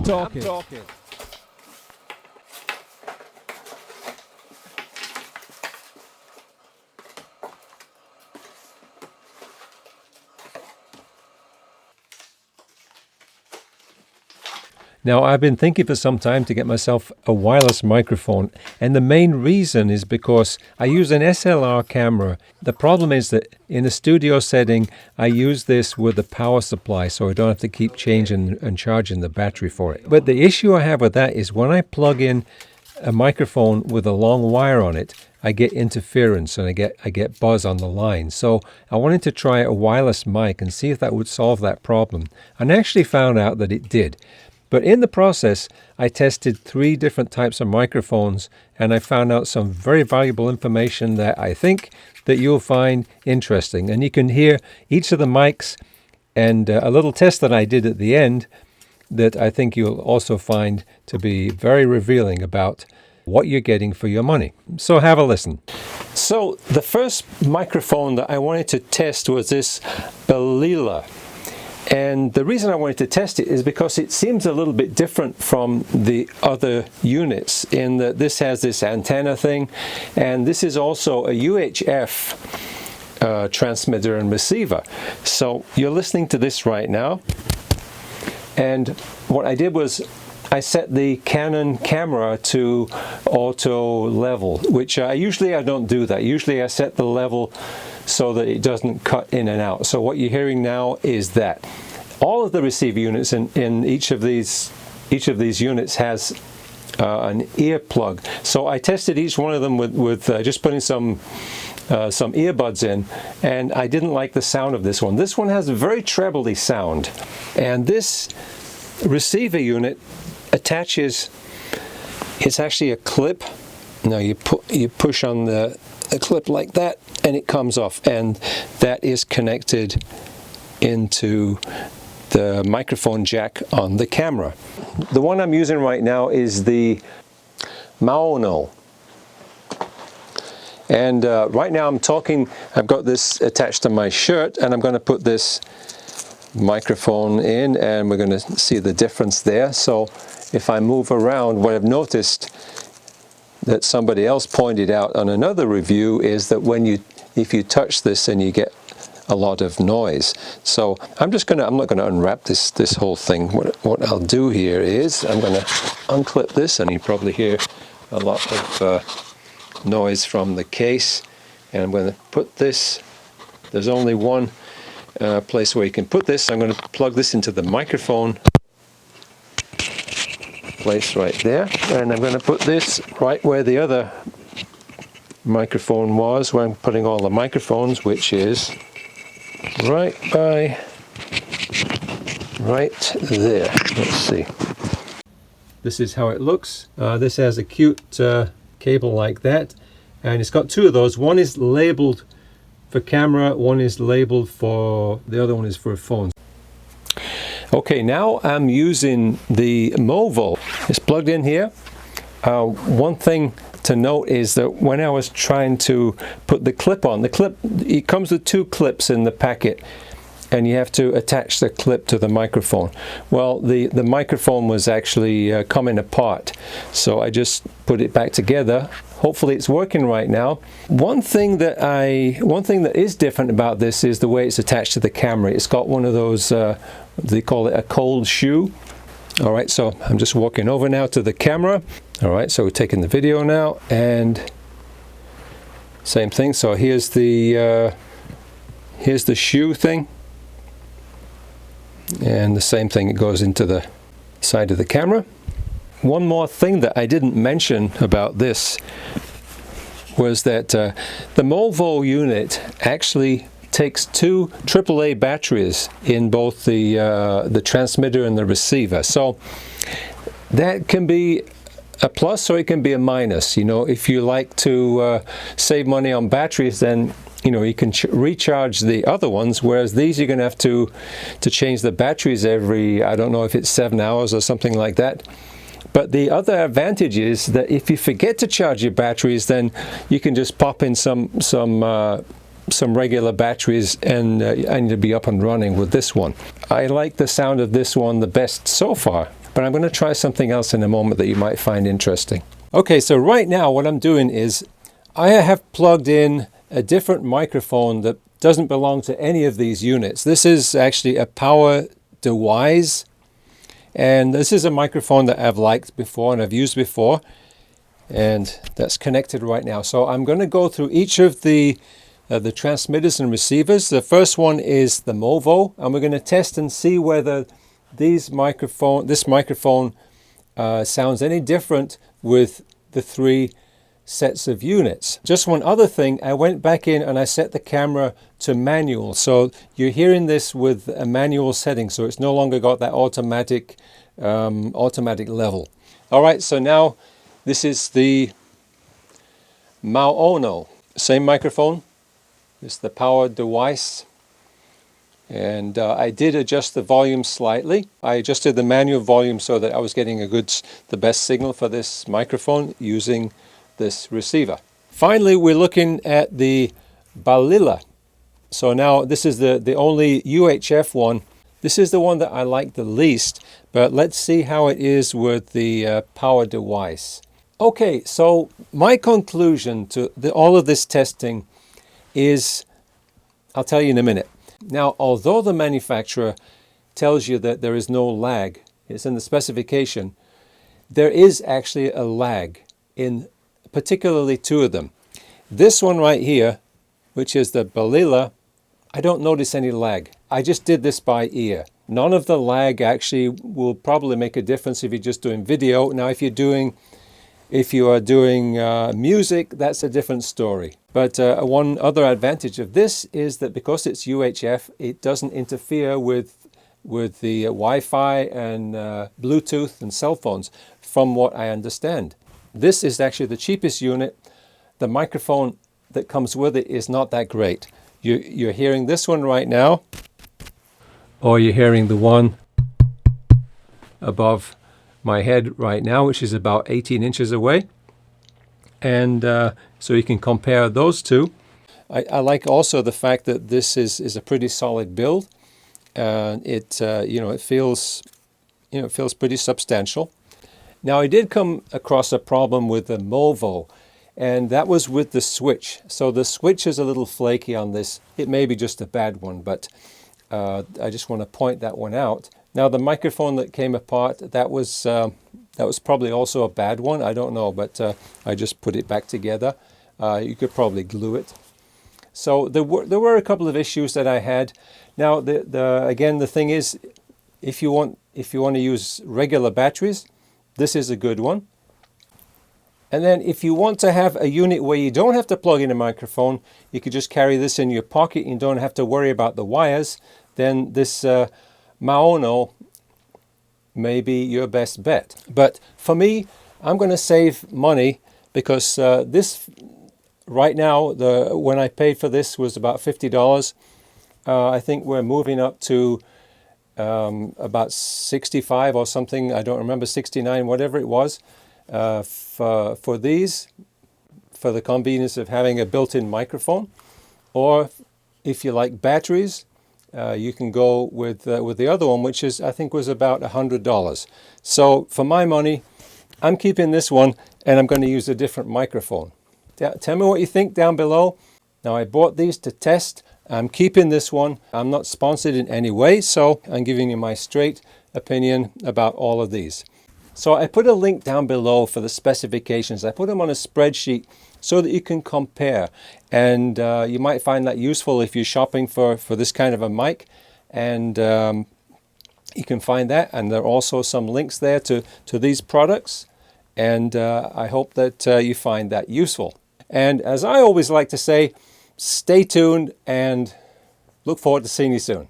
talking. Now, I've been thinking for some time to get myself a wireless microphone, and the main reason is because I use an SLR camera. The problem is that in a studio setting, I use this with a power supply, so I don't have to keep changing and charging the battery for it. But the issue I have with that is when I plug in a microphone with a long wire on it, I get interference and I get buzz on the line. So I wanted to try a wireless mic and see if that would solve that problem. And I actually found out that it did. But in the process, I tested 3 different types of microphones, and I found out some very valuable information that I think that you'll find interesting. And you can hear each of the mics and a little test that I did at the end that I think you'll also find to be very revealing about what you're getting for your money. So have a listen. So the first microphone that I wanted to test was this Balila. And the reason I wanted to test it is because it seems a little bit different from the other units in that this has this antenna thing, and this is also a UHF transmitter and receiver. So you're listening to this right now, and what I did was I set the Canon camera to auto level, which usually I don't do that. Usually I set the level so that it doesn't cut in and out. So what you're hearing now is that all of the receiver units in each of these units has an ear plug. So I tested each one of them with just putting some earbuds in, and I didn't like the sound of this one. This one has a very trebly sound, and this receiver unit attaches. It's actually a clip. Now you push on the clip like that, and it comes off, and that is connected into the microphone jack on the camera. The one I'm using right now is the Maono, and right now I'm talking, I've got this attached to my shirt, and I'm going to put this microphone in, and we're going to see the difference there. So if I move around, what I've noticed that somebody else pointed out on another review is that if you touch this, and you get a lot of noise. So I'm not going to unwrap this whole thing. What I'll do here is I'm going to unclip this, and you probably hear a lot of noise from the case. And I'm going to put this. There's only one place where you can put this. I'm going to plug this into the microphone place right there, and I'm going to put this right where the other microphone was, where I'm putting all the microphones, which is right there. Let's see. This is how it looks. This has a cute cable like that, and it's got 2 of those. One is labeled for camera, one is labeled for, the other one is for phones. Okay, now I'm using the Movo. It's plugged in here. One thing to note is that when I was trying to put the clip on, it comes with 2 clips in the packet, and you have to attach the clip to the microphone. Well, the microphone was actually coming apart, so I just put it back together. Hopefully it's working right now. One thing that is different about this is the way it's attached to the camera. It's got one of those, they call it a cold shoe. All right, so I'm just walking over now to the camera. All right, so we're taking the video now, and same thing. So here's the shoe thing, and the same thing, it goes into the side of the camera. One more thing that I didn't mention about this was that the Movo unit actually takes 2 AAA batteries in both the transmitter and the receiver. So that can be a plus or it can be a minus. You know, if you like to save money on batteries, then you can recharge the other ones, whereas these you're going to have to change the batteries every, I don't know if it's 7 hours or something like that. But the other advantage is that if you forget to charge your batteries, then you can just pop in some regular batteries, and you'll be up and running with this one. I like the sound of this one the best so far. But I'm going to try something else in a moment that you might find interesting. Okay, so right now what I'm doing is I have plugged in a different microphone that doesn't belong to any of these units. This is actually a power DeWise, and this is a microphone that I've liked before and I've used before, and that's connected right now. So I'm going to go through each of the transmitters and receivers. The first one is the Movo, and we're going to test and see whether this microphone sounds any different with the three sets of units. Just one other thing, I went back in and I set the camera to manual, so you're hearing this with a manual setting, so it's no longer got that automatic level. All right, so now this is the Maono, same microphone. It's the power DeWise, and I did adjust the volume slightly. I adjusted the manual volume so that I was getting the best signal for this microphone using this receiver. Finally, we're looking at the Balila. So now this is the only UHF one. This is the one that I like the least, but let's see how it is with the power DeWise. Okay, so my conclusion to all of this testing is, I'll tell you in a minute. Now, although the manufacturer tells you that there is no lag, it's in the specification, there is actually a lag in particularly two of them. This one right here, which is the Balila, I don't notice any lag. I just did this by ear. None of the lag actually will probably make a difference if you're just doing video. Now, if you are doing music, that's a different story. But one other advantage of this is that because it's UHF, it doesn't interfere with the Wi-Fi and Bluetooth and cell phones, from what I understand. This is actually the cheapest unit. The microphone that comes with it is not that great. You're hearing this one right now, or you're hearing the one above my head right now, which is about 18 inches away. And so you can compare those two. I like also the fact that this is a pretty solid build. It feels pretty substantial. Now, I did come across a problem with the Movo, and that was with the switch. So the switch is a little flaky on this. It may be just a bad one, but I just want to point that one out. Now, the microphone that came apart, that was probably also a bad one. I don't know, but I just put it back together. You could probably glue it. So there were a couple of issues that I had. Now, again, the thing is, if you want to use regular batteries, this is a good one. And then if you want to have a unit where you don't have to plug in a microphone, you could just carry this in your pocket and don't have to worry about the wires, then this Maono may be your best bet. But for me, I'm going to save money because this right now, when I paid for this was about $50. I think we're moving up to about 65 or something. I don't remember, 69, whatever it was, for these, for the convenience of having a built-in microphone. Or if you like batteries, you can go with the other one, which I think was about $100. So for my money, I'm keeping this one, and I'm going to use a different microphone. Tell me what you think down below. Now, I bought these to test. I'm keeping this one. I'm not sponsored in any way, so I'm giving you my straight opinion about all of these. So I put a link down below for the specifications. I put them on a spreadsheet so that you can compare, and you might find that useful if you're shopping for this kind of a mic, and you can find that, and there are also some links there to these products, and I hope that you find that useful. And as I always like to say, stay tuned and look forward to seeing you soon.